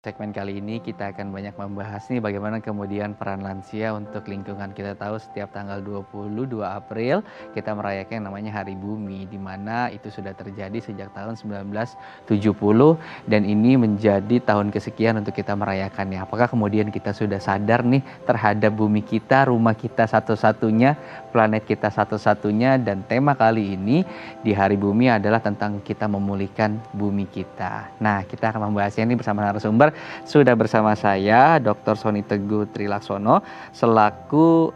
Segmen kali ini kita akan banyak membahas nih bagaimana kemudian peran lansia untuk lingkungan. Kita tahu setiap tanggal 22 April kita merayakan yang namanya Hari Bumi, di mana itu sudah terjadi sejak tahun 1970 dan ini menjadi tahun kesekian untuk kita merayakannya. Apakah kemudian kita sudah sadar nih terhadap bumi kita, rumah kita satu-satunya, planet kita satu-satunya, dan tema kali ini di Hari Bumi adalah tentang kita memulihkan bumi kita. Nah, kita akan membahasnya ini bersama narasumber. Sudah bersama saya Dr. Sony Teguh Trilaksono selaku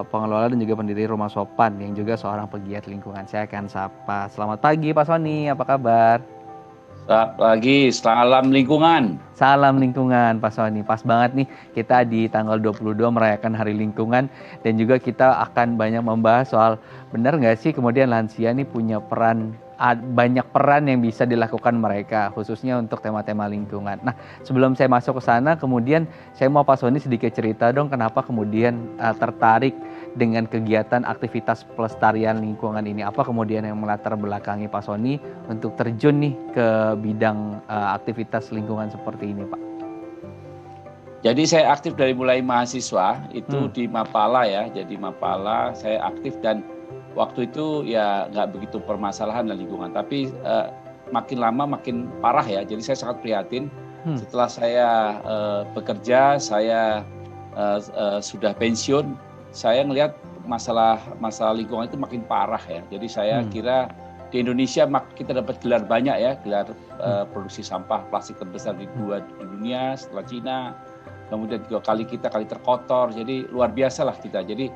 pengelola dan juga pendiri Rumah Sopan yang juga seorang pegiat lingkungan. Saya akan sapa. Selamat pagi Pak Sony, apa kabar? Selamat pagi, salam lingkungan. Salam lingkungan Pak Sony. Pas banget nih kita di tanggal 22 merayakan Hari Lingkungan, dan juga kita akan banyak membahas soal benar nggak sih kemudian lansia nih punya banyak peran yang bisa dilakukan mereka, khususnya untuk tema-tema lingkungan. Nah, sebelum saya masuk ke sana, kemudian saya mau Pak Sony sedikit cerita dong kenapa kemudian tertarik dengan kegiatan aktivitas pelestarian lingkungan ini. Apa kemudian yang melatar belakangi Pak Sony untuk terjun nih ke bidang aktivitas lingkungan seperti ini, Pak? Jadi saya aktif dari mulai mahasiswa, itu di Mapala ya. Jadi Mapala saya aktif dan waktu itu ya nggak begitu permasalahan dan lingkungan, tapi makin lama makin parah ya. Jadi saya sangat prihatin. Setelah saya bekerja, saya sudah pensiun, saya melihat masalah lingkungan itu makin parah ya. Jadi saya kira di Indonesia kita dapat gelar banyak ya, gelar produksi sampah plastik terbesar di dunia setelah Cina. Kemudian juga kali terkotor. Jadi luar biasa lah kita. Jadi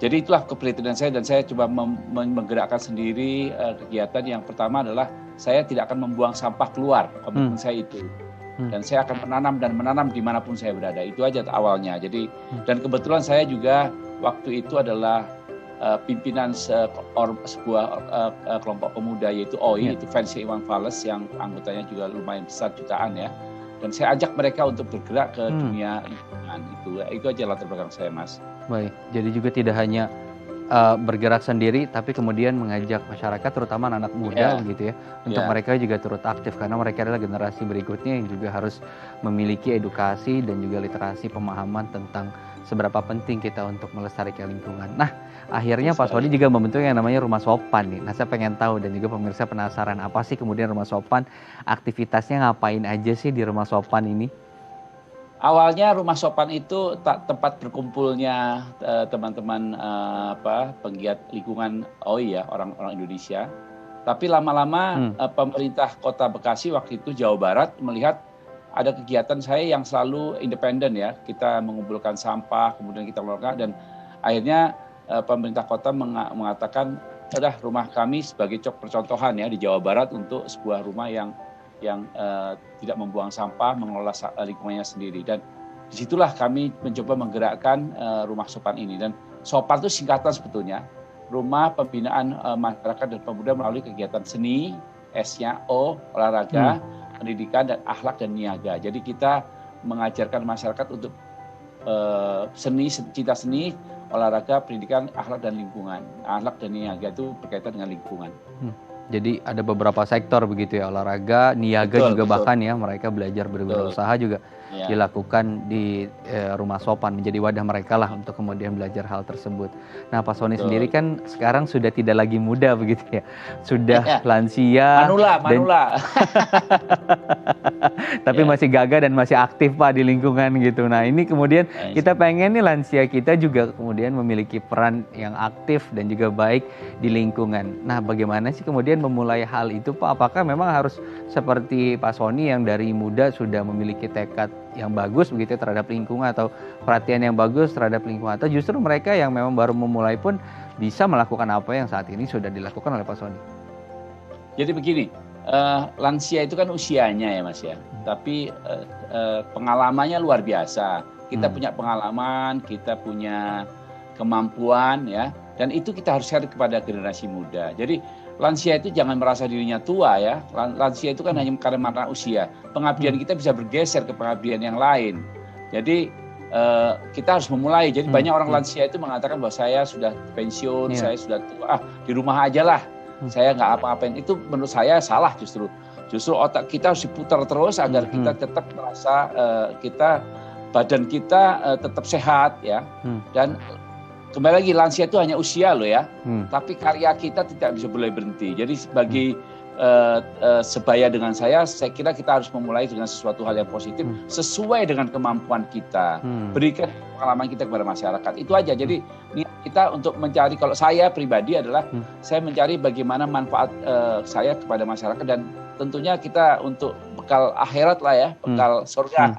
itulah keprihatinan saya, dan saya coba menggerakkan sendiri kegiatan. Yang pertama adalah saya tidak akan membuang sampah keluar, komitmen saya itu. Dan saya akan menanam dimanapun saya berada. Itu aja awalnya. Jadi dan kebetulan saya juga waktu itu adalah pimpinan sebuah kelompok pemuda, yaitu OI, itu Fancy Iwan Fales, yang anggotanya juga lumayan besar, jutaan ya. Dan saya ajak mereka untuk bergerak ke dunia lingkungan. Itu aja latar belakang saya, Mas. Baik, jadi juga tidak hanya bergerak sendiri, tapi kemudian mengajak masyarakat, terutama anak muda gitu ya, untuk mereka juga turut aktif, karena mereka adalah generasi berikutnya yang juga harus memiliki edukasi dan juga literasi pemahaman tentang seberapa penting kita untuk melestarikan lingkungan. Nah, akhirnya Pak Sony juga membentuk yang namanya Rumah Sopan nih. Nah, saya pengen tahu dan juga pemirsa penasaran, apa sih kemudian Rumah Sopan, aktivitasnya ngapain aja sih di Rumah Sopan ini? Awalnya Rumah Sopan itu tempat berkumpulnya teman-teman penggiat lingkungan OI ya, orang-orang Indonesia. Tapi lama-lama pemerintah Kota Bekasi waktu itu, Jawa Barat, melihat ada kegiatan saya yang selalu independen ya. Kita mengumpulkan sampah, kemudian kita mengelola, dan akhirnya pemerintah kota mengatakan, udah rumah kami sebagai percontohan ya di Jawa Barat untuk sebuah rumah yang tidak membuang sampah, mengelola lingkungannya sendiri. Dan disitulah kami mencoba menggerakkan Rumah Sopan ini. Dan Sopan itu singkatan sebetulnya, Rumah Pembinaan Masyarakat dan Pemuda melalui kegiatan seni, S-nya O, olahraga, pendidikan, dan akhlak dan niaga. Jadi kita mengajarkan masyarakat untuk cinta seni, olahraga, pendidikan, akhlak dan lingkungan. Akhlak dan niaga itu berkaitan dengan lingkungan. Jadi ada beberapa sektor begitu ya, olahraga, niaga juga bahkan ya, mereka belajar berwirausaha juga dilakukan di Rumah Sopan, menjadi wadah mereka lah untuk kemudian belajar hal tersebut. Nah, Pak Sony sendiri kan sekarang sudah tidak lagi muda begitu ya, sudah lansia. Manula. Tapi masih gagah dan masih aktif Pak di lingkungan gitu. Nah, ini kemudian kita pengen nih lansia kita juga kemudian memiliki peran yang aktif dan juga baik di lingkungan. Nah, bagaimana sih kemudian memulai hal itu Pak? Apakah memang harus seperti Pak Sony yang dari muda sudah memiliki tekad yang bagus begitu terhadap lingkungan, atau perhatian yang bagus terhadap lingkungan, atau justru mereka yang memang baru memulai pun bisa melakukan apa yang saat ini sudah dilakukan oleh Pak Sony? Jadi begini, lansia itu kan usianya ya Mas ya, tapi pengalamannya luar biasa. Kita punya pengalaman, kita punya kemampuan ya, dan itu kita harus share kepada generasi muda. Jadi lansia itu jangan merasa dirinya tua ya. Lansia itu kan hanya karena usia. Pengabdian kita bisa bergeser ke pengabdian yang lain. Jadi kita harus memulai. Jadi banyak orang lansia itu mengatakan bahwa saya sudah pensiun, saya sudah tua, di rumah aja lah. Saya nggak apa-apain. Itu menurut saya salah justru. Justru otak kita harus diputar terus agar kita tetap merasa badan kita tetap sehat ya. Dan kembali lagi, lansia itu hanya usia loh ya. Tapi karya kita tidak bisa boleh berhenti. Jadi sebagai sebaya dengan saya kira kita harus memulai dengan sesuatu hal yang positif sesuai dengan kemampuan kita. Berikan pengalaman kita kepada masyarakat. Itu aja. Jadi kita untuk mencari, kalau saya pribadi adalah saya mencari bagaimana manfaat saya kepada masyarakat, dan tentunya kita untuk bekal akhirat lah ya, bekal surga.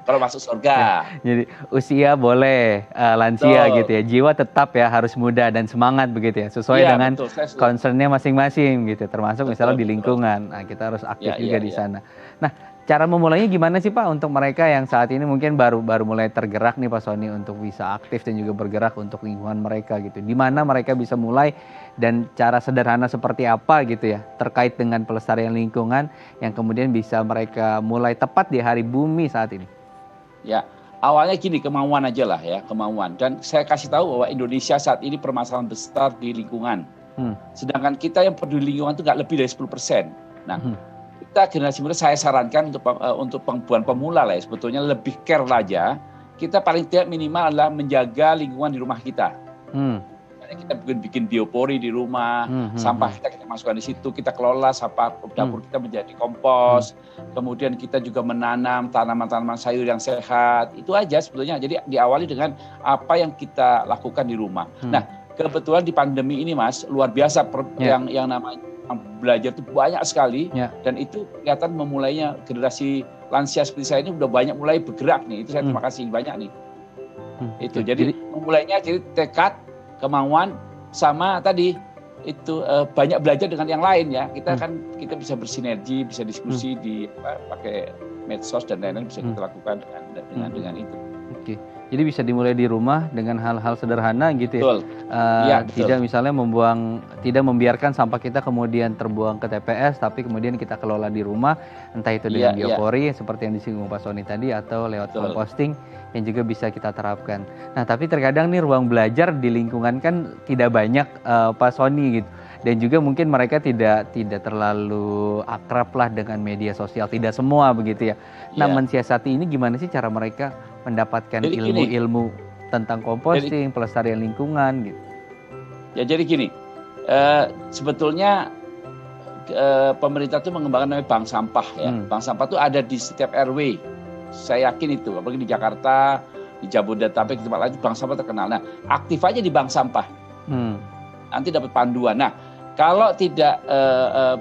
Kalau masuk surga. Jadi usia boleh lansia gitu ya, jiwa tetap ya harus muda dan semangat begitu ya, sesuai dengan concernnya masing-masing gitu, termasuk misalnya di lingkungan. Nah, kita harus aktif juga di sana. Nah, cara memulainya gimana sih Pak untuk mereka yang saat ini mungkin baru mulai tergerak nih Pak Sony untuk bisa aktif dan juga bergerak untuk lingkungan mereka gitu. Di mana mereka bisa mulai dan cara sederhana seperti apa gitu ya terkait dengan pelestarian lingkungan yang kemudian bisa mereka mulai tepat di Hari Bumi saat ini? Ya, awalnya gini, kemauan aja lah ya, kemauan. Dan saya kasih tahu bahwa Indonesia saat ini permasalahan besar di lingkungan. Sedangkan kita yang peduli lingkungan itu nggak lebih dari 10%. Nah, kita generasi muda saya sarankan untuk pembuat pemula lah ya, sebetulnya lebih care aja. Kita paling tidak minimal adalah menjaga lingkungan di rumah kita. Kita bikin biopori di rumah, sampah kita masukkan di situ, kita kelola sampah dapur kita menjadi kompos, kemudian kita juga menanam tanaman-tanaman sayur yang sehat. Itu aja sebetulnya. Jadi diawali dengan apa yang kita lakukan di rumah. Nah, kebetulan di pandemi ini Mas, luar biasa yang namanya belajar itu banyak sekali, dan itu kelihatan memulainya generasi lansia seperti saya ini udah banyak mulai bergerak nih. Itu saya terima kasih banyak nih. Itu jadi memulainya jadi tekad, kemauan, sama tadi itu banyak belajar dengan yang lain ya. Kita bisa bersinergi, bisa diskusi pakai medsos dan lain-lain, bisa kita lakukan dengan itu. Oke. Jadi bisa dimulai di rumah dengan hal-hal sederhana gitu ya. Betul. Tidak misalnya tidak membiarkan sampah kita kemudian terbuang ke TPS, tapi kemudian kita kelola di rumah, entah itu dengan biopori seperti yang disinggung Pak Sony tadi, atau lewat composting yang juga bisa kita terapkan. Nah, tapi terkadang nih ruang belajar di lingkungan kan tidak banyak Pak Sony gitu. Dan juga mungkin mereka tidak terlalu akrab lah dengan media sosial, tidak semua begitu ya. Nah, mensiasati ini gimana sih cara mereka mendapatkan ilmu-ilmu tentang composting, pelestarian lingkungan gitu? Ya jadi gini, sebetulnya pemerintah itu mengembangkan namanya bank sampah ya. Bank sampah itu ada di setiap RW. Saya yakin itu, apalagi di Jakarta, di Jabodetabek, di tempat lain bank sampah terkenal. Nah, aktif aja di bank sampah. Nanti dapat panduan. Nah, kalau tidak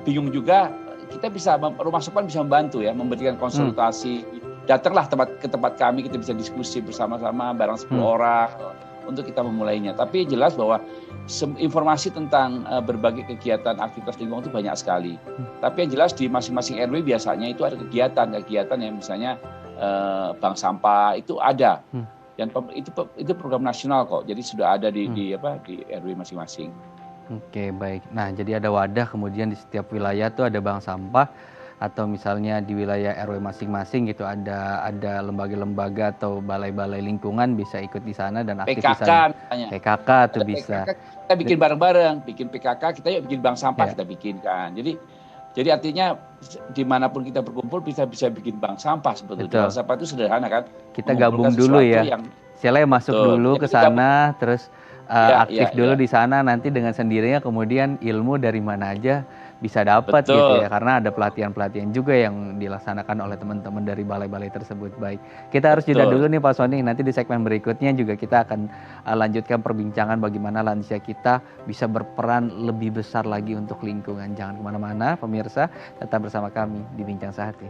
bingung juga, kita bisa, Rumah Sopan bisa membantu ya, memberikan konsultasi. Datanglah ke tempat kami, kita bisa diskusi bersama-sama bareng 10 orang untuk kita memulainya. Tapi jelas bahwa informasi tentang berbagai kegiatan aktivitas lingkungan itu banyak sekali. Tapi yang jelas di masing-masing RW biasanya itu ada kegiatan yang misalnya bank sampah itu ada. Dan itu program nasional kok. Jadi sudah ada di RW masing-masing. Oke, baik. Nah, jadi ada wadah, kemudian di setiap wilayah tuh ada bank sampah, atau misalnya di wilayah RW masing-masing gitu ada lembaga-lembaga atau balai-balai lingkungan bisa ikut di sana dan aktif di sana. PKK tuh bisa. Kita bikin bareng-bareng, bikin PKK, kita yuk bikin bank sampah kita bikinkan. Jadi artinya dimanapun kita berkumpul bisa bikin bank sampah sebetulnya. Bank sampah itu sederhana kan. Kita gabung dulu ya. Istilahnya masuk dulu ke sana, terus aktif dulu di sana, nanti dengan sendirinya kemudian ilmu dari mana aja bisa dapat gitu ya, karena ada pelatihan-pelatihan juga yang dilaksanakan oleh teman-teman dari balai-balai tersebut. Baik, kita harus jeda dulu nih Pak Sony, nanti di segmen berikutnya juga kita akan lanjutkan perbincangan bagaimana lansia kita bisa berperan lebih besar lagi untuk lingkungan. Jangan kemana-mana pemirsa, tetap bersama kami di Bincang Sehati.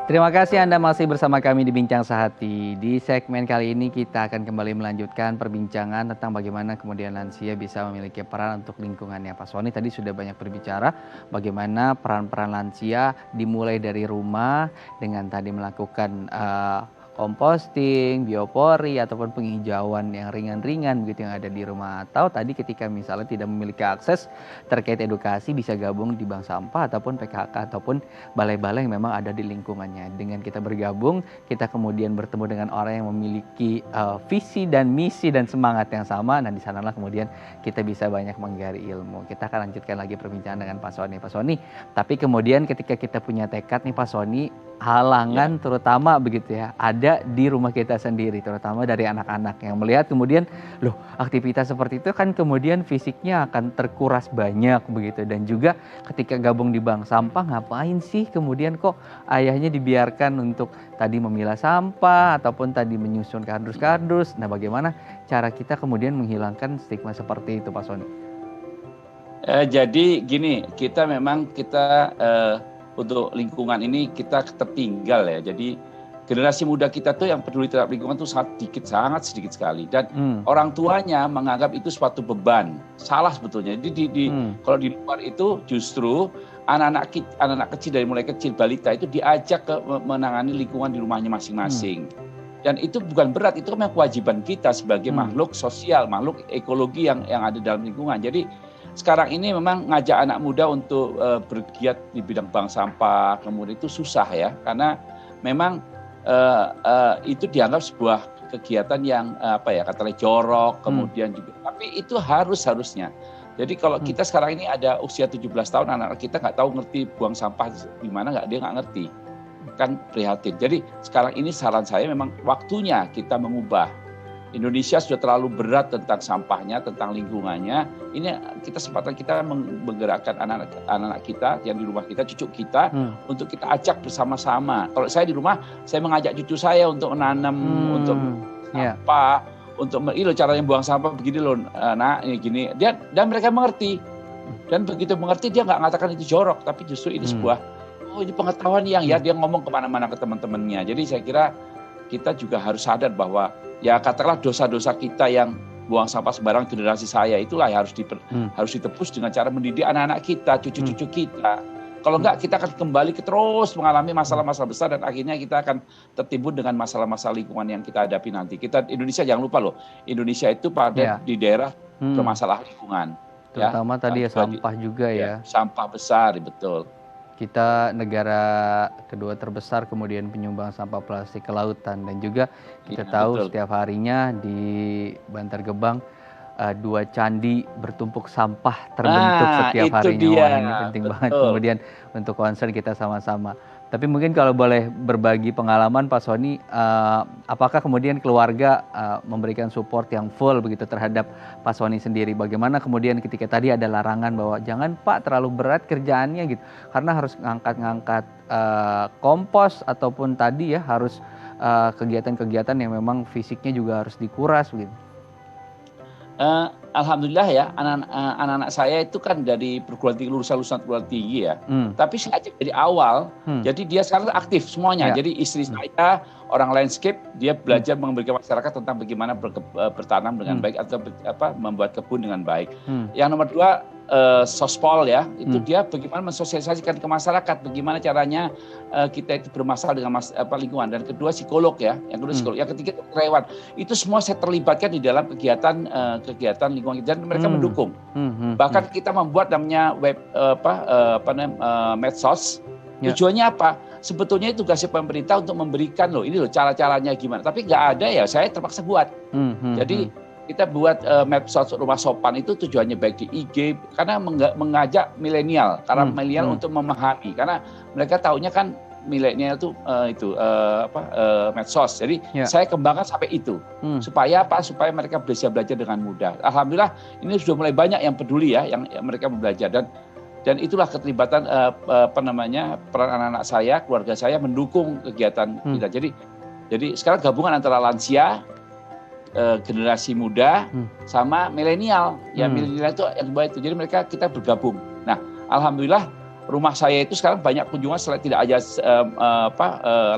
Terima kasih Anda masih bersama kami di Bincang Sehati. Di segmen kali ini kita akan kembali melanjutkan perbincangan tentang bagaimana kemudian lansia bisa memiliki peran untuk lingkungannya. Pak Sony tadi sudah banyak berbicara bagaimana peran-peran lansia dimulai dari rumah dengan tadi melakukan composting, biopori, ataupun penghijauan yang ringan-ringan begitu yang ada di rumah. Atau tadi ketika misalnya tidak memiliki akses terkait edukasi bisa gabung di bank sampah ataupun PKK ataupun balai-balai yang memang ada di lingkungannya. Dengan kita bergabung, kita kemudian bertemu dengan orang yang memiliki visi dan misi dan semangat yang sama. Nah, di sanalah kemudian kita bisa banyak menggali ilmu. Kita akan lanjutkan lagi perbincangan dengan Pak Sony. Pak Sony, tapi kemudian ketika kita punya tekad nih Pak Sony, halangan terutama begitu ya, ada di rumah kita sendiri, terutama dari anak-anak yang melihat kemudian, loh aktivitas seperti itu kan kemudian fisiknya akan terkuras banyak begitu. Dan juga ketika gabung di bank sampah, ngapain sih kemudian kok ayahnya dibiarkan untuk tadi memilah sampah ataupun tadi menyusun kardus-kardus. Nah, bagaimana cara kita kemudian menghilangkan stigma seperti itu Pak Sony? Jadi gini, kita untuk lingkungan ini kita tertinggal ya. Jadi generasi muda kita tuh yang peduli terhadap lingkungan tuh sangat sedikit sekali. Dan orang tuanya menganggap itu suatu beban. Salah sebetulnya. Jadi kalau di luar itu justru anak-anak kecil dari mulai kecil balita itu diajak ke menangani lingkungan di rumahnya masing-masing. Dan itu bukan berat, itu memang kewajiban kita sebagai makhluk sosial, makhluk ekologi yang ada dalam lingkungan. Jadi sekarang ini memang ngajak anak muda untuk bergiat di bidang bank sampah, kemudian itu susah ya, karena memang itu dianggap sebuah kegiatan yang katanya jorok, kemudian juga, tapi itu harusnya. Jadi kalau kita sekarang ini ada usia 17 tahun, anak-anak kita nggak tahu ngerti buang sampah di mana, dia nggak ngerti, kan prihatin. Jadi sekarang ini saran saya memang waktunya kita mengubah. Indonesia sudah terlalu berat tentang sampahnya, tentang lingkungannya. Ini kesempatan kita menggerakkan anak-anak kita yang di rumah kita, cucu kita, untuk kita ajak bersama-sama. Kalau saya di rumah, saya mengajak cucu saya untuk menanam, untuk sampah, ini loh caranya buang sampah begini loh, nak, ini gini. Dan mereka mengerti. Dan begitu mengerti, dia nggak mengatakan itu jorok, tapi justru ini sebuah, ini pengetahuan yang dia ngomong kemana-mana ke teman-temannya. Jadi saya kira kita juga harus sadar bahwa ya katakanlah dosa-dosa kita yang buang sampah sembarang generasi saya itulah yang harus ditebus dengan cara mendidik anak-anak kita, cucu-cucu kita. Kalau enggak kita akan kembali terus mengalami masalah-masalah besar dan akhirnya kita akan tertimbun dengan masalah-masalah lingkungan yang kita hadapi nanti. Indonesia jangan lupa loh, Indonesia itu di daerah bermasalah lingkungan. Terutama tadi ya sampah juga ya. Sampah besar, betul. Kita negara kedua terbesar kemudian penyumbang sampah plastik ke lautan, dan juga kita tahu betul. Setiap harinya di Bantar Gebang 2 candi bertumpuk sampah terbentuk setiap harinya. Wah, ini penting banget kemudian untuk concern kita sama-sama. Tapi mungkin kalau boleh berbagi pengalaman Pak Sony, apakah kemudian keluarga memberikan support yang full begitu terhadap Pak Sony sendiri? Bagaimana kemudian ketika tadi ada larangan bahwa jangan Pak terlalu berat kerjaannya gitu, karena harus ngangkat-ngangkat kompos ataupun tadi ya harus kegiatan-kegiatan yang memang fisiknya juga harus dikuras begitu. Alhamdulillah ya, anak-anak saya itu kan dari perguruan tinggi, lulusan perguruan tinggi ya. Tapi saya ajak dari awal, jadi dia sekarang aktif semuanya. Jadi istri saya orang landscape, dia belajar memberikan masyarakat tentang bagaimana bertanam dengan baik atau membuat kebun dengan baik. Yang nomor 2 sospol ya, itu dia bagaimana mensosialisasikan ke masyarakat, bagaimana caranya kita itu bermasalah dengan lingkungan. Dan kedua psikolog ya, yang ketiga karyawan. Itu semua saya terlibatkan di dalam kegiatan lingkungan dan mereka mendukung. Bahkan kita membuat namanya medsos. Tujuannya apa? Sebetulnya itu tugasnya pemerintah untuk memberikan ini loh cara-caranya gimana. Tapi nggak ada ya, saya terpaksa buat. Jadi kita buat medsos rumah sopan itu tujuannya baik di IG karena mengajak milenial, karena milenial untuk memahami, karena mereka taunya kan milenial itu medsos. Jadi saya kembangkan sampai itu supaya mereka bisa belajar dengan mudah. Alhamdulillah ini sudah mulai banyak yang peduli ya, yang mereka belajar dan itulah keterlibatan peran anak-anak saya, keluarga saya mendukung kegiatan kita. Jadi sekarang gabungan antara lansia, generasi muda sama milenial. Ya milenial itu yang baik itu. Jadi kita bergabung. Nah, alhamdulillah rumah saya itu sekarang banyak kunjungan selain tidak aja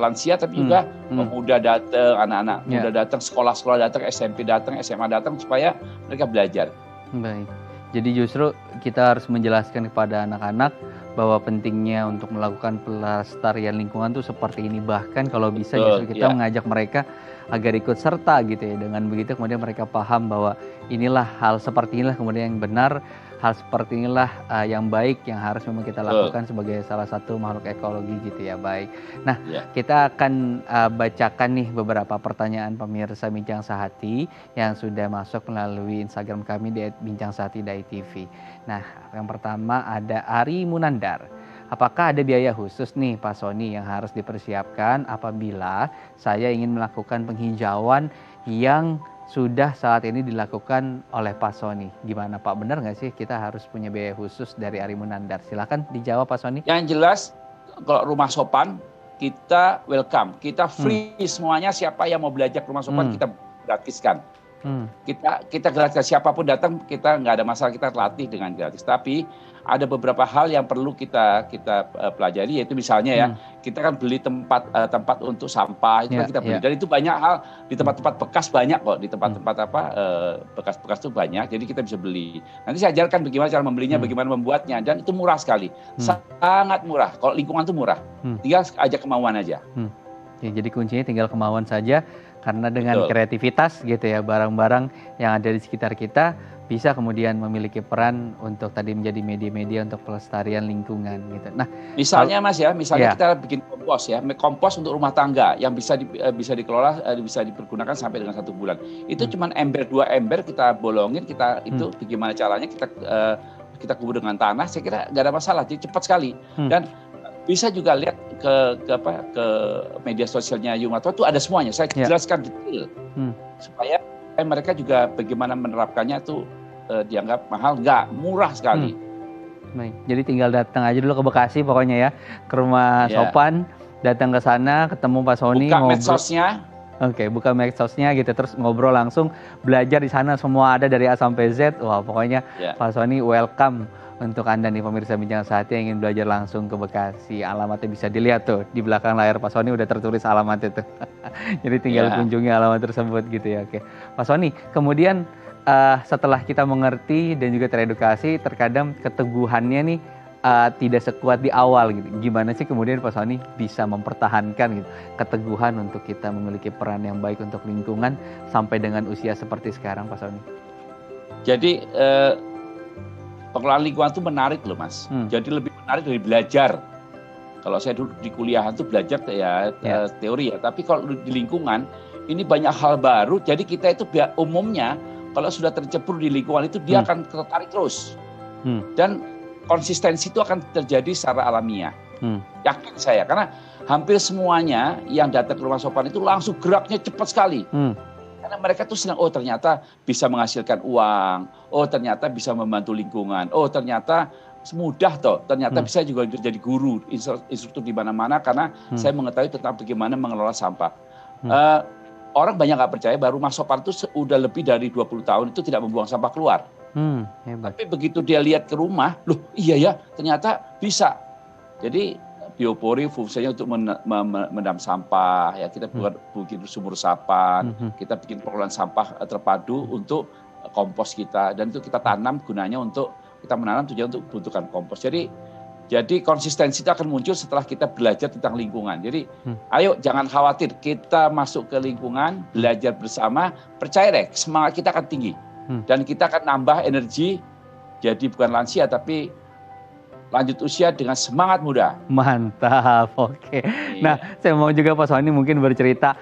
lansia tapi juga pemuda datang, anak-anak muda datang, sekolah-sekolah datang, SMP datang, SMA datang supaya mereka belajar. Baik. Jadi justru kita harus menjelaskan kepada anak-anak bahwa pentingnya untuk melakukan pelestarian lingkungan tuh seperti ini. Bahkan kalau bisa Betul, justru kita ya. mengajak mereka agar ikut serta gitu ya. Dengan begitu kemudian mereka paham bahwa inilah hal seperti inilah kemudian yang benar, hal seperti inilah yang baik yang harus memang kita Betul, lakukan sebagai salah satu makhluk ekologi gitu ya. Baik. Nah, ya. kita akan bacakan nih beberapa pertanyaan pemirsa Bincang Sehati yang sudah masuk melalui Instagram kami di @bincang_sehati.tv. Nah, yang pertama ada Ari Munandar. Apakah ada biaya khusus nih Pak Sony yang harus dipersiapkan apabila saya ingin melakukan penghijauan yang sudah saat ini dilakukan oleh Pak Sony? Gimana Pak, benar nggak sih kita harus punya biaya khusus dari Ari Munandar? Silakan dijawab Pak Sony. Yang jelas kalau rumah sopan kita welcome, kita free semuanya. Siapa yang mau belajar ke rumah sopan kita gratiskan. Kita gratis, siapapun datang kita nggak ada masalah, kita latih dengan gratis. Tapi ada beberapa hal yang perlu kita pelajari, yaitu misalnya ya kita kan beli tempat untuk sampah itu kan kita beli, dan itu banyak hal di tempat-tempat bekas, banyak kok di tempat-tempat bekas-bekas itu banyak, jadi kita bisa beli. Nanti saya ajarkan bagaimana cara membelinya, bagaimana membuatnya, dan itu murah sekali, sangat murah. Kalau lingkungan itu murah, tinggal aja kemauan aja. Ya, jadi kuncinya tinggal kemauan saja. Karena dengan kreativitas gitu ya, barang-barang yang ada di sekitar kita bisa kemudian memiliki peran untuk tadi menjadi media-media untuk pelestarian lingkungan gitu. Nah, misalnya Mas ya, kita bikin kompos ya, kompos untuk rumah tangga yang bisa dikelola, bisa dipergunakan sampai dengan 1 bulan. Itu cuman 2 ember kita bolongin, itu bagaimana caranya kita kubur dengan tanah, saya kira nggak ada masalah, jadi cepat sekali. Dan bisa juga lihat ke media sosialnya Yumatwa itu ada semuanya. Saya jelaskan detail supaya mereka juga bagaimana menerapkannya itu dianggap mahal, nggak, murah sekali. Baik. Jadi tinggal datang aja dulu ke Bekasi pokoknya ya, ke rumah sopan, datang ke sana, ketemu Pak Sony, buka medsosnya. Oke, buka medsosnya gitu, terus ngobrol langsung, belajar di sana semua ada dari A sampai Z. Wah, pokoknya Pak Sony welcome. Untuk Anda nih pemirsa Bincang Sehati yang ingin belajar langsung ke Bekasi, alamatnya bisa dilihat tuh di belakang layar Pak Sony udah tertulis alamatnya tuh. Jadi tinggal kunjungi alamat tersebut gitu ya. Oke, Pak Sony, kemudian setelah kita mengerti dan juga teredukasi, terkadang keteguhannya nih tidak sekuat di awal gitu. Gimana sih kemudian Pak Sony bisa mempertahankan gitu keteguhan untuk kita memiliki peran yang baik untuk lingkungan sampai dengan usia seperti sekarang Pak Sony? Jadi pengelolaan lingkungan itu menarik loh Mas. Jadi lebih menarik dari belajar. Kalau saya dulu di kuliahan tuh belajar teori ya. Tapi kalau di lingkungan ini banyak hal baru. Jadi kita itu umumnya kalau sudah tercebur di lingkungan itu dia akan tertarik terus. Dan konsistensi itu akan terjadi secara alamiah. Yakin saya. Karena hampir semuanya yang datang ke rumah sopan itu langsung geraknya cepat sekali. Karena mereka tuh senang, oh ternyata bisa menghasilkan uang, oh ternyata bisa membantu lingkungan, oh ternyata mudah toh, ternyata bisa juga jadi guru, instruktur di mana-mana karena saya mengetahui tentang bagaimana mengelola sampah. Orang banyak nggak percaya bahwa rumah sopan itu sudah lebih dari 20 tahun itu tidak membuang sampah keluar. Hebat. Tapi begitu dia lihat ke rumah, loh iya ya ternyata bisa. Jadi biopori fungsinya untuk mendam sampah, ya kita bikin sumur resapan, kita bikin pengelolaan sampah terpadu untuk kompos kita, dan itu kita tanam gunanya untuk kita menanam tujuan untuk membutuhkan kompos. Jadi konsistensi itu akan muncul setelah kita belajar tentang lingkungan. Jadi ayo jangan khawatir, kita masuk ke lingkungan, belajar bersama, percaya deh semangat kita akan tinggi dan kita akan nambah energi. Jadi bukan lansia tapi lanjut usia dengan semangat muda. Mantap, oke. Nah, saya mau juga Pak Sony mungkin bercerita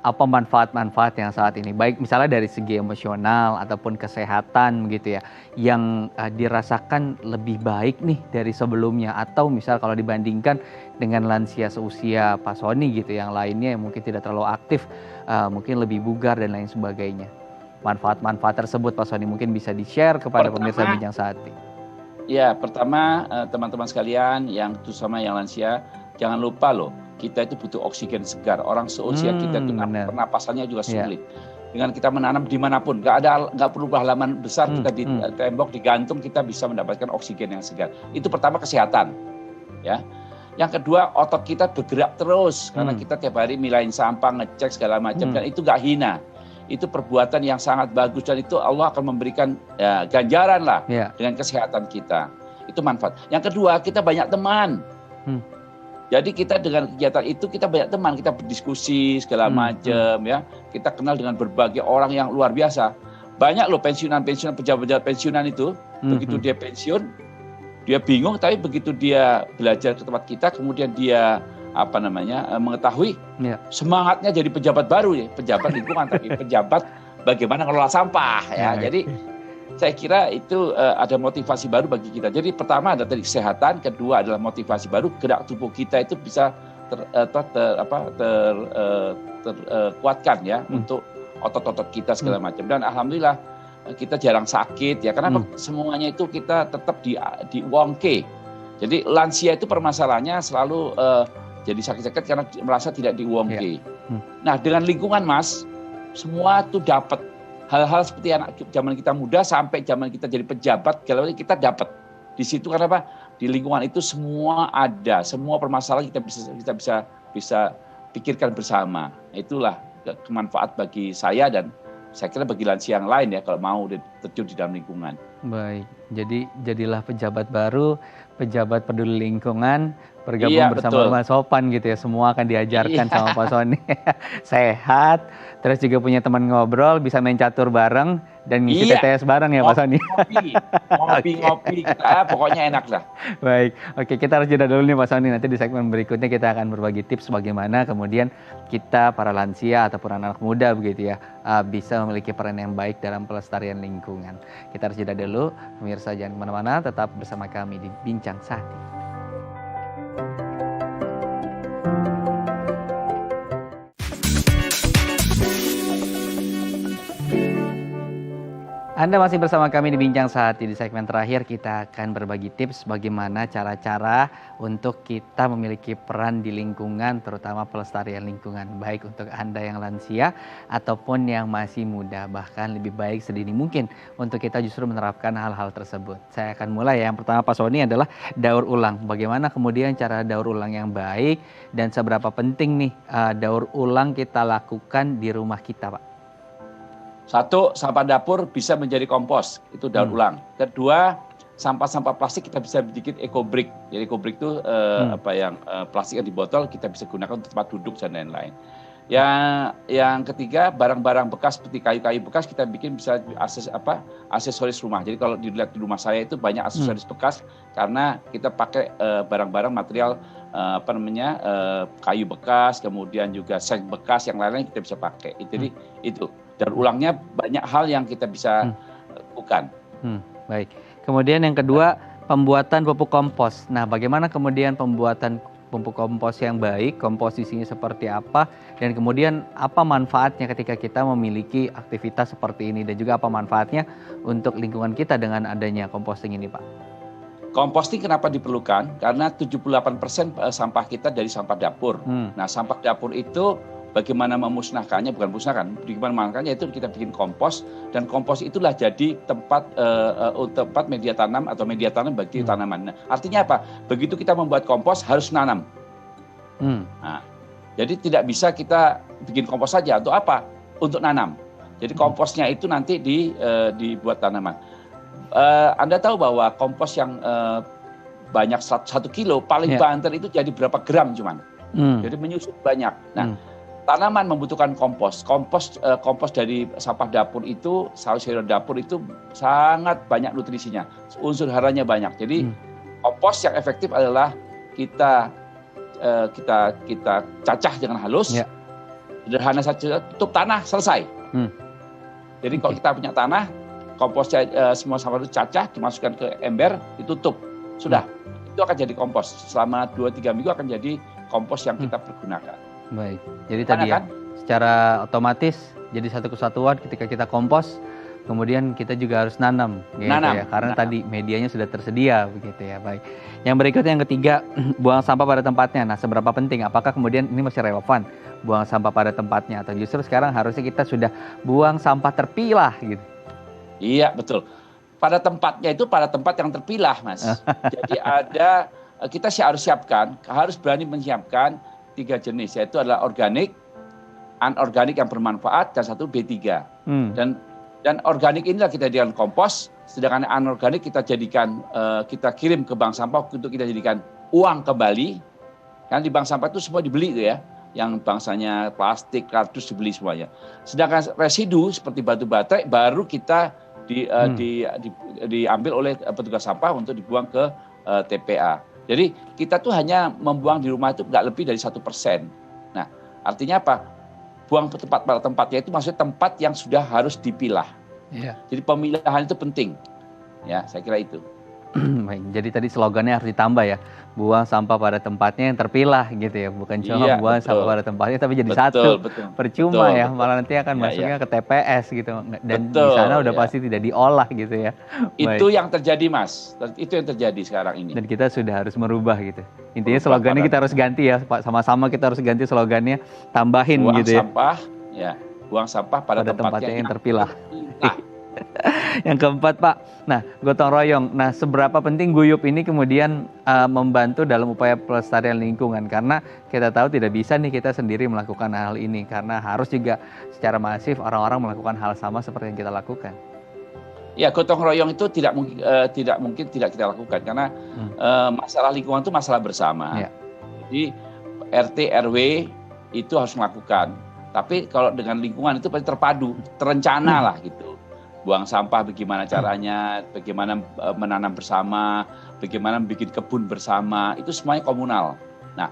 apa manfaat-manfaat yang saat ini, baik misalnya dari segi emosional ataupun kesehatan gitu ya, yang dirasakan lebih baik nih dari sebelumnya, atau misal kalau dibandingkan dengan lansia seusia Pak Sony gitu, yang lainnya yang mungkin tidak terlalu aktif, mungkin lebih bugar dan lain sebagainya. Manfaat-manfaat tersebut Pak Sony mungkin bisa di-share kepada pemirsa Bincang Sehati. Ya, pertama teman-teman sekalian yang terutama yang lansia, jangan lupa loh, kita itu butuh oksigen segar. Orang seusia kita itu pernapasannya juga sulit. Dengan kita menanam dimanapun, nggak perlu halaman besar, kita di tembok digantung, kita bisa mendapatkan oksigen yang segar. Itu pertama kesehatan, ya. Yang kedua, otot kita bergerak terus karena kita tiap hari milahin sampah, ngecek segala macam, dan itu nggak hina. Itu perbuatan yang sangat bagus dan itu Allah akan memberikan ganjaran lah dengan kesehatan kita. Itu manfaat. Yang kedua, kita banyak teman. Hmm. Jadi kita dengan kegiatan itu kita banyak teman, kita berdiskusi segala macam ya. Kita kenal dengan berbagai orang yang luar biasa. Banyak loh pensiunan-pensiunan, pejabat-pejabat pensiunan itu, begitu dia pensiun, dia bingung, tapi begitu dia belajar ke tempat kita, kemudian dia mengetahui, semangatnya jadi pejabat baru ya, pejabat lingkungan, tapi pejabat bagaimana ngelola sampah ya. Jadi saya kira itu ada motivasi baru bagi kita. Jadi pertama ada tadi kesehatan, kedua adalah motivasi baru, gerak tubuh kita itu bisa terkuatkan ya untuk otot-otot kita segala macam. Dan alhamdulillah kita jarang sakit ya, karena semuanya itu kita tetap di wongke. Jadi lansia itu permasalahannya selalu jadi sakit-sakit karena merasa tidak di wongke. Nah dengan lingkungan Mas, semua itu dapat. Hal-hal seperti anak zaman kita muda sampai zaman kita jadi pejabat, kita dapat di situ. Karena apa? Di lingkungan itu semua ada, semua permasalahan kita bisa pikirkan bersama. Itulah kemanfaat bagi saya dan saya kira bagi lansia yang lain ya kalau mau terjun di dalam lingkungan. Baik, jadi jadilah pejabat baru, pejabat peduli lingkungan, bergabung bersama Mas Sophan gitu ya. Semua akan diajarkan sama Pak Sony. Sehat, terus juga punya teman ngobrol, bisa main catur bareng dan ngisi TTS bareng ya Pak Sony. Ngopi, pokoknya enak lah. Baik, oke, kita harus jeda dulu nih Pak Sony. Nanti di segmen berikutnya kita akan berbagi tips bagaimana kemudian kita para lansia ataupun anak muda begitu ya bisa memiliki peran yang baik dalam pelestarian lingkungan. Kita harus jeda dulu, pemirsa jangan kemana-mana, tetap bersama kami di Bincang Sakti. Anda masih bersama kami di Bincang Sakti. Di segmen terakhir kita akan berbagi tips bagaimana cara-cara untuk kita memiliki peran di lingkungan, terutama pelestarian lingkungan, baik untuk Anda yang lansia ataupun yang masih muda. Bahkan lebih baik sedini mungkin untuk kita justru menerapkan hal-hal tersebut. Saya akan mulai ya. Yang pertama Pak Sony adalah daur ulang. Bagaimana kemudian cara daur ulang yang baik dan seberapa penting nih daur ulang kita lakukan di rumah kita Pak? Satu, sampah dapur bisa menjadi kompos, itu daur ulang. Kedua, sampah-sampah plastik kita bisa bikin eco-brick. Jadi eco-brick itu plastik yang di botol kita bisa gunakan untuk tempat duduk dan lain-lain. Yang ketiga, barang-barang bekas seperti kayu-kayu bekas kita bikin bisa aksesoris rumah. Jadi kalau dilihat di rumah saya itu banyak aksesoris bekas karena kita pakai barang-barang material kayu bekas, kemudian juga seng bekas, yang lain-lain kita bisa pakai. Jadi itu. Dan ulangnya banyak hal yang kita bisa lakukan. Baik. Kemudian yang kedua, pembuatan pupuk kompos. Nah, bagaimana kemudian pembuatan pupuk kompos yang baik, komposisinya seperti apa, dan kemudian apa manfaatnya ketika kita memiliki aktivitas seperti ini, dan juga apa manfaatnya untuk lingkungan kita dengan adanya composting ini, Pak? Composting kenapa diperlukan? Karena 78% sampah kita dari sampah dapur. Nah, sampah dapur itu bagaimana memusnahkannya, bukan musnahkan, bagaimana memusnahkannya itu kita bikin kompos, dan kompos itulah jadi tempat media tanam atau media tanam bagi tanaman. Nah, artinya apa? Begitu kita membuat kompos harus nanam. Nah, jadi tidak bisa kita bikin kompos saja. Untuk apa? Untuk nanam. Jadi komposnya itu nanti dibuat tanaman. Anda tahu bahwa kompos yang banyak 1 kilo paling banter itu jadi berapa gram cuman. Jadi menyusut banyak. Nah, tanaman membutuhkan kompos. Kompos dari sampah dapur itu, sayur dapur itu sangat banyak nutrisinya. Unsur haranya banyak. Jadi kompos yang efektif adalah kita cacah dengan halus. Sederhana saja, tutup tanah, selesai. Jadi kalau kita punya tanah, komposnya semua sampah itu cacah, dimasukkan ke ember, ditutup. Sudah. Itu akan jadi kompos. Selama 2-3 minggu akan jadi kompos yang kita pergunakan. Baik, jadi tadi ya, secara otomatis jadi satu kesatuan ketika kita kompos, kemudian kita juga harus nanam gitu ya, karena tadi medianya sudah tersedia begitu ya. Baik, yang berikutnya yang ketiga, buang sampah pada tempatnya. Nah, seberapa penting? Apakah kemudian ini masih relevan buang sampah pada tempatnya, atau justru sekarang harusnya kita sudah buang sampah terpilah gitu? Iya, betul. Pada tempatnya itu pada tempat yang terpilah, Mas. Jadi kita harus siapkan, harus berani menyiapkan 3 jenis, yaitu adalah organik, anorganik yang bermanfaat, dan satu B3. Dan Dan organik inilah kita jadikan kompos, sedangkan anorganik kita jadikan kita kirim ke bank sampah untuk kita jadikan uang kembali. Kan di bank sampah itu semua dibeli tuh ya, yang bangsanya plastik, kardus dibeli semuanya. Sedangkan residu seperti batu baterai baru kita diambil oleh petugas sampah untuk dibuang ke TPA. Jadi kita tuh hanya membuang di rumah itu nggak lebih dari 1%. Nah, artinya apa? Buang ke tempat pada tempatnya itu maksudnya tempat yang sudah harus dipilah. Iya. Jadi pemilahan itu penting. Ya, saya kira itu. Baik, jadi tadi slogannya harus ditambah ya, buang sampah pada tempatnya yang terpilah gitu ya, bukan cuma Iya, buang betul. sampah pada tempatnya tapi jadi Betul, satu. betul. Percuma Betul, ya, betul. malah nanti akan Ya, masuknya ya. ke TPS gitu, dan di Betul, sana udah ya. pasti tidak diolah gitu ya. Itu Baik. yang terjadi, Mas. Itu yang terjadi sekarang ini. Dan kita sudah harus merubah gitu. Intinya Merubah slogannya pada kita harus ganti ya, Pak. Sama-sama kita harus ganti slogannya, tambahin buang gitu ya. sampah, ya, buang sampah pada tempatnya yang terpilah. Nah, Yang keempat, Pak. Nah, gotong royong. Nah, seberapa penting guyup ini kemudian membantu dalam upaya pelestarian lingkungan? Karena kita tahu tidak bisa nih kita sendiri melakukan hal ini. Karena harus juga secara masif orang-orang melakukan hal sama seperti yang kita lakukan. ya, gotong royong itu tidak mungkin tidak kita lakukan karena masalah lingkungan itu masalah bersama. Ya. Jadi RT RW itu harus melakukan. Tapi kalau dengan lingkungan itu pasti terpadu, terencana lah gitu. Buang sampah bagaimana caranya, bagaimana menanam bersama, bagaimana bikin kebun bersama, itu semuanya komunal. Nah,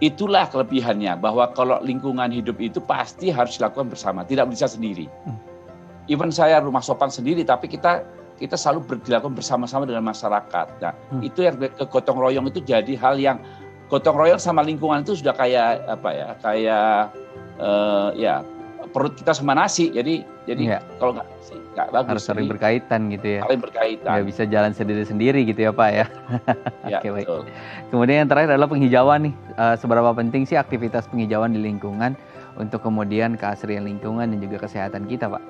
itulah kelebihannya bahwa kalau lingkungan hidup itu pasti harus dilakukan bersama, tidak bisa sendiri. Even saya rumah sopan sendiri, tapi kita selalu dilakukan bersama-sama dengan masyarakat. Nah, itu yang ke gotong royong itu jadi hal yang gotong royong sama lingkungan itu sudah kayak apa ya? Kayak ya perut kita sama nasi. Jadi Ya. kalau nggak nasi nggak bagus. Harus saling Jadi, berkaitan gitu ya. saling berkaitan. Nggak bisa jalan sendiri-sendiri gitu ya, Pak ya. Ya, Oke, baik. betul. Kemudian yang terakhir adalah penghijauan nih. Seberapa penting sih aktivitas penghijauan di lingkungan untuk kemudian keasrian lingkungan dan juga kesehatan kita, Pak?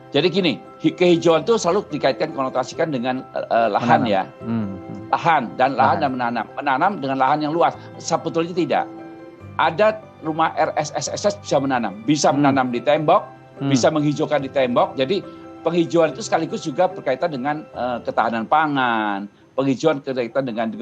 Jadi gini, kehijauan itu selalu dikaitkan konotasikan dengan lahan Menanam. ya. Lahan dan menanam. Menanam dengan lahan yang luas. Sebetulnya tidak. Ada rumah RSSSS bisa menanam di tembok, bisa menghijaukan di tembok. Jadi penghijauan itu sekaligus juga berkaitan dengan ketahanan pangan, penghijauan berkaitan dengan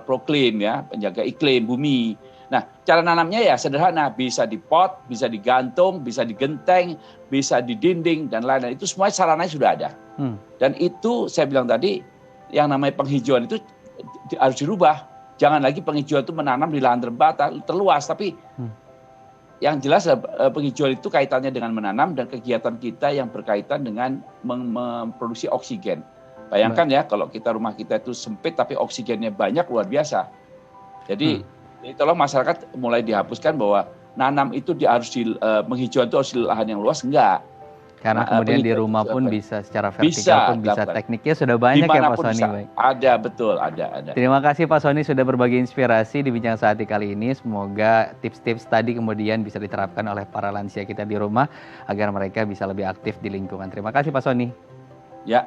proklim ya, penjaga iklim bumi. Nah, cara nanamnya ya sederhana, bisa di pot, bisa digantung, bisa digenteng, bisa di dinding dan lain-lain. Itu semua sarananya sudah ada. Dan itu saya bilang tadi, yang namanya penghijauan itu harus dirubah. Jangan lagi penghijauan itu menanam di lahan terluas, tapi yang jelas penghijauan itu kaitannya dengan menanam dan kegiatan kita yang berkaitan dengan memproduksi oksigen. Bayangkan ya, kalau rumah kita itu sempit tapi oksigennya banyak, luar biasa. Jadi tolong masyarakat mulai dihapuskan bahwa nanam itu penghijauan itu harus di lahan yang luas, enggak. Karena kemudian di rumah pun bisa secara vertikal pun bisa, tekniknya sudah banyak ya Pak Sony. Baik. Ada, betul, ada. Terima kasih Pak Sony sudah berbagi inspirasi di Bincang Sehati kali ini. Semoga tips-tips tadi kemudian bisa diterapkan oleh para lansia kita di rumah agar mereka bisa lebih aktif di lingkungan. Terima kasih Pak Sony. Ya.